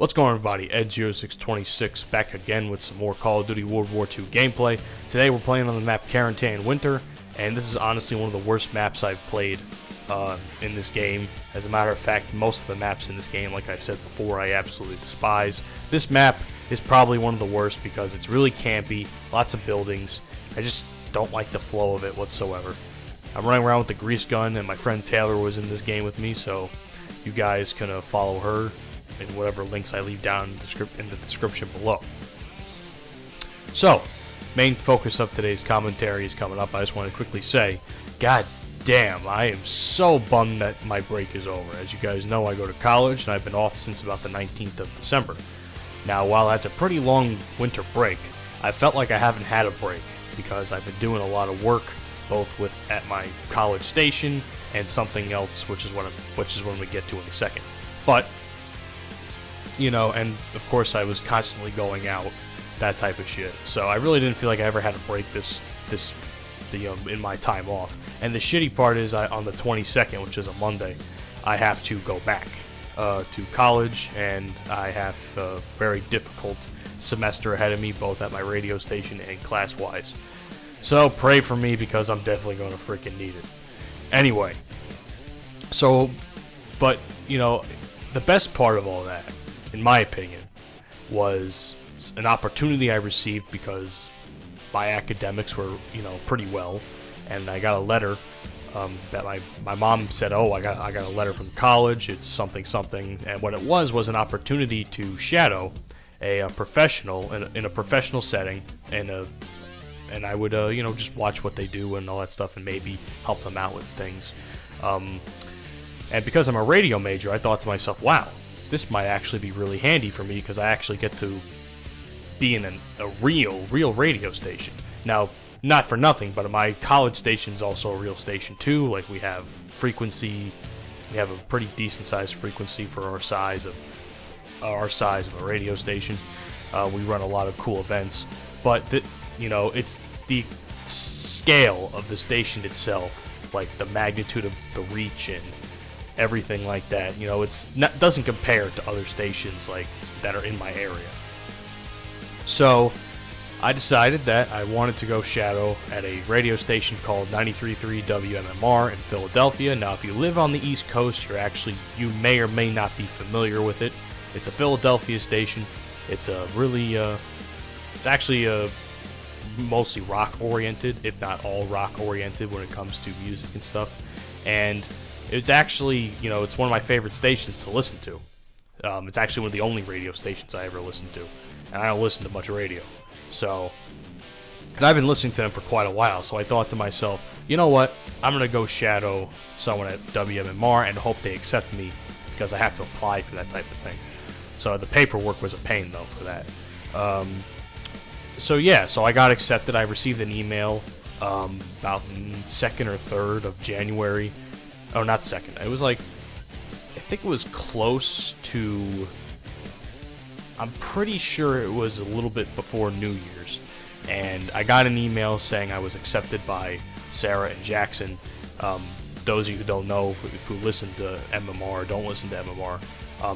What's going on, everybody? Edge0626 back again with some more Call of Duty World War II gameplay. Today we're playing on the map Carentan-Winter, and this is honestly one of the worst maps I've played in this game. As a matter of fact, most of the maps in this game, like I've said before, I absolutely despise. This map is probably one of the worst because it's really campy, lots of buildings. I just don't like the flow of it whatsoever. I'm running around with the grease gun, and my friend Taylor was in this game with me, so you guys can follow her in whatever links I leave down in the description below. So, main focus of today's commentary is coming up. I just want to quickly say, god damn, I am so bummed that my break is over. As you guys know, I go to college, and I've been off since about the 19th of December. Now, while that's a pretty long winter break, I felt like I haven't had a break, because I've been doing a lot of work, both at my college station, and something else, which is when we get to in a second. But you know, and of course I was constantly going out, that type of shit. So I really didn't feel like I ever had a break in my time off. And the shitty part is, on the 22nd, which is a Monday, I have to go back to college, and I have a very difficult semester ahead of me, both at my radio station and class-wise. So pray for me, because I'm definitely going to freaking need it. Anyway, so, but, you know, the best part of all that, in my opinion, was an opportunity I received because my academics were, you know, pretty well, and I got a letter that my mom said, oh, I got a letter from college, it's something, and what it was an opportunity to shadow a professional in a professional setting, and I would, you know, just watch what they do and all that stuff, and maybe help them out with things. And because I'm a radio major, I thought to myself, wow, this might actually be really handy for me, because I actually get to be in a real radio station. Now, not for nothing, but my college station is also a real station too. Like, we have frequency, we have a pretty decent sized frequency for our size of a radio station. We run a lot of cool events, but you know, it's the scale of the station itself, like the magnitude of the reach and everything like that, you know, doesn't compare to other stations like that are in my area. So I decided that I wanted to go shadow at a radio station called 93.3 WMMR in Philadelphia. Now, if you live on the East Coast, you may or may not be familiar with it. It's a Philadelphia station. It's a really it's actually mostly rock oriented, if not all rock oriented when it comes to music and stuff. And it's actually, you know, it's one of my favorite stations to listen to. It's actually one of the only radio stations I ever listen to. And I don't listen to much radio. So, and I've been listening to them for quite a while, so I thought to myself, you know what? I'm going to go shadow someone at WMMR and hope they accept me, because I have to apply for that type of thing. So the paperwork was a pain, though, for that. So yeah, so I got accepted. I received an email about 2nd or 3rd of January. Oh, not 2nd. It was like, I think it was close to, I'm pretty sure it was a little bit before New Year's. And I got an email saying I was accepted by Sarah and Jackson. Those of you who don't know, who listen to MMR, don't listen to MMR,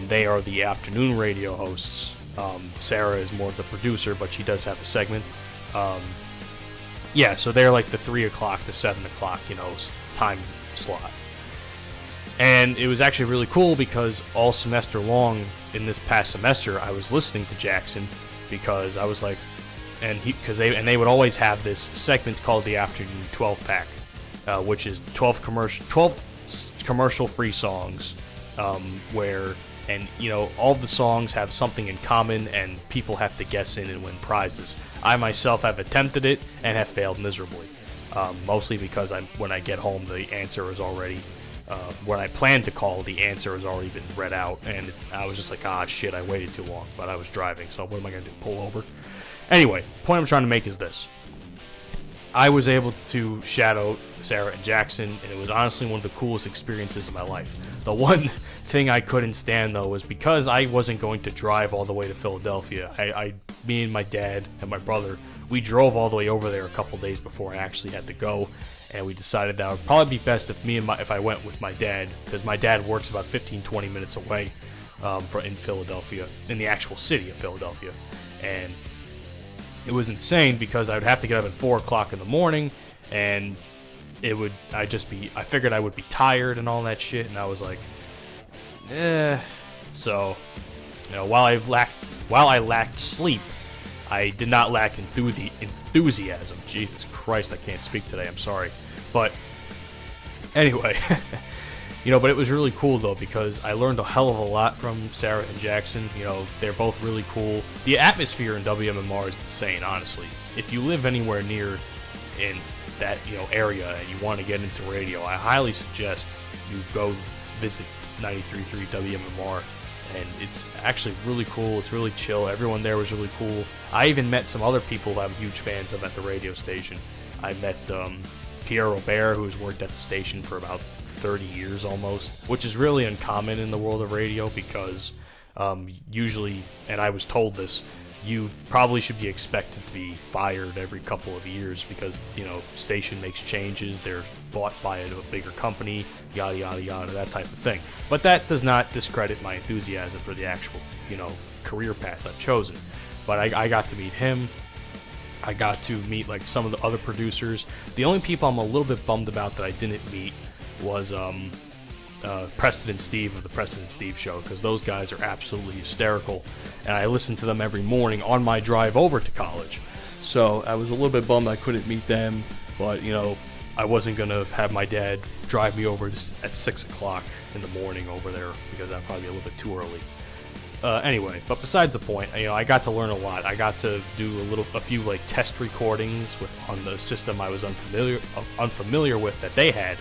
they are the afternoon radio hosts. Sarah is more of the producer, but she does have a segment. Yeah, so they're like the 3 o'clock to 7 o'clock, you know, time slot. And it was actually really cool, because all semester long in this past semester, I was listening to Jackson, because I was like, and they would always have this segment called the Afternoon 12 Pack, which is 12 commercial free songs, where, and you know, all of the songs have something in common, and people have to guess in and win prizes. I myself have attempted it and have failed miserably, mostly because when I get home, the answer is already. When I planned to call, the answer has already been read out, and I was just like, ah, shit, I waited too long, but I was driving, so what am I going to do, pull over? Anyway, the point I'm trying to make is this. I was able to shadow Sarah and Jackson, and it was honestly one of the coolest experiences of my life. The one thing I couldn't stand, though, was because I wasn't going to drive all the way to Philadelphia. Me and my dad and my brother, we drove all the way over there a couple days before I actually had to go, and we decided that it would probably be best if I went with my dad, because my dad works about 15-20 minutes away. in Philadelphia, in the actual city of Philadelphia. And it was insane because I would have to get up at 4 o'clock in the morning, and I figured I would be tired and all that shit, and I was like, So, while I lacked sleep, I did not lack enthusiasm. Jesus Christ, I can't speak today, I'm sorry. But, anyway, but it was really cool, though, because I learned a hell of a lot from Sarah and Jackson. They're both really cool. The atmosphere in WMMR is insane, honestly. If you live anywhere near in that, area and you want to get into radio, I highly suggest you go visit 93.3 WMMR. And it's actually really cool. It's really chill. Everyone there was really cool. I even met some other people that I'm huge fans of at the radio station. I met Pierre Robert, who's worked at the station for about 30 years almost, which is really uncommon in the world of radio because usually, and I was told this, you probably should be expected to be fired every couple of years because, station makes changes, they're bought by a bigger company, yada, yada, yada, that type of thing. But that does not discredit my enthusiasm for the actual, career path I've chosen. But I got to meet him. I got to meet, some of the other producers. The only people I'm a little bit bummed about that I didn't meet was Preston and Steve of the Preston and Steve Show, because those guys are absolutely hysterical, and I listen to them every morning on my drive over to college. So I was a little bit bummed I couldn't meet them, but I wasn't gonna have my dad drive me over at 6 o'clock in the morning over there because that'd probably be a little bit too early. Anyway, but besides the point, I got to learn a lot. I got to do a few test recordings on the system I was unfamiliar with that they had.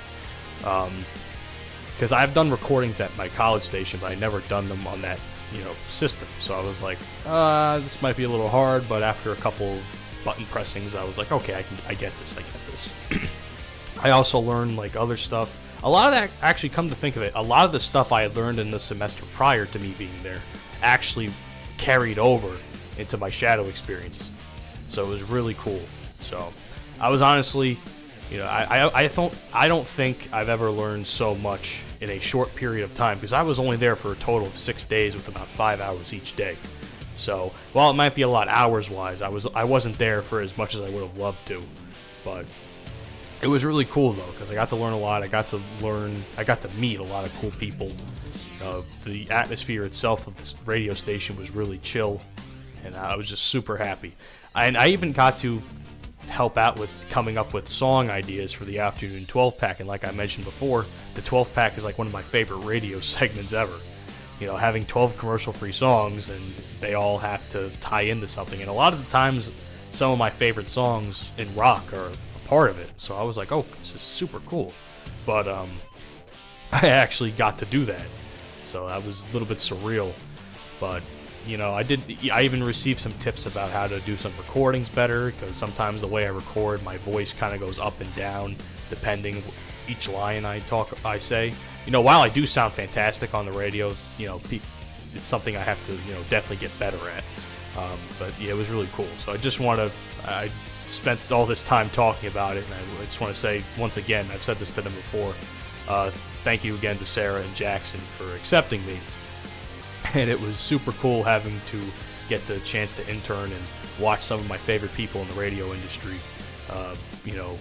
Because I've done recordings at my college station, but I never done them on that, system. So I was like, this might be a little hard, but after a couple of button pressings, I was like, okay, I get this. I also learned other stuff. A lot of that, actually, come to think of it, a lot of the stuff I had learned in the semester prior to me being there actually carried over into my shadow experience. So it was really cool. So I was honestly, I don't think I've ever learned so much in a short period of time, because I was only there for a total of 6 days with about 5 hours each day. So while it might be a lot hours-wise, I wasn't there for as much as I would have loved to. But it was really cool, though, because I got to learn a lot. I got to meet a lot of cool people. The atmosphere itself of this radio station was really chill, and I was just super happy. And I even got to help out with coming up with song ideas for the afternoon 12-pack, and like I mentioned before, the 12-pack is one of my favorite radio segments ever. Having 12 commercial-free songs, and they all have to tie into something, and a lot of the times, some of my favorite songs in rock are a part of it, so I was like, oh, this is super cool. But I actually got to do that, so that was a little bit surreal. But I even received some tips about how to do some recordings better, because sometimes the way I record, my voice kind of goes up and down depending each line I say. While I do sound fantastic on the radio, it's something I have to, definitely get better at. But yeah, it was really cool. So I spent all this time talking about it, and I just want to say once again, I've said this to them before, thank you again to Sarah and Jackson for accepting me. And it was super cool having to get the chance to intern and watch some of my favorite people in the radio industry,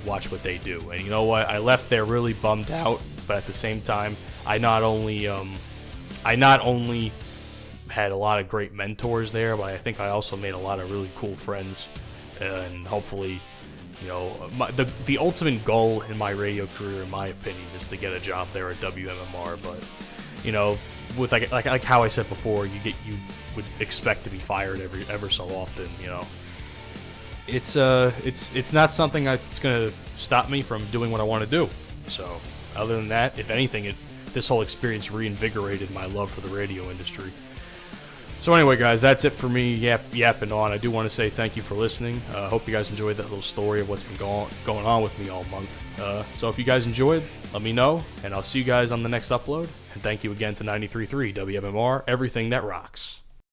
watch what they do. And you know what? I left there really bummed out, but at the same time, I not only had a lot of great mentors there, but I think I also made a lot of really cool friends. And hopefully, the ultimate goal in my radio career, in my opinion, is to get a job there at WMMR. But with like how I said before, you would expect to be fired ever so often. It's not something that's gonna stop me from doing what I want to do. So other than that, if anything, this whole experience reinvigorated my love for the radio industry. So anyway, guys, that's it for me yapping on. I do want to say thank you for listening. Hope you guys enjoyed that little story of what's been going on with me all month. So if you guys enjoyed, let me know, and I'll see you guys on the next upload. And thank you again to 93.3 WMMR, everything that rocks.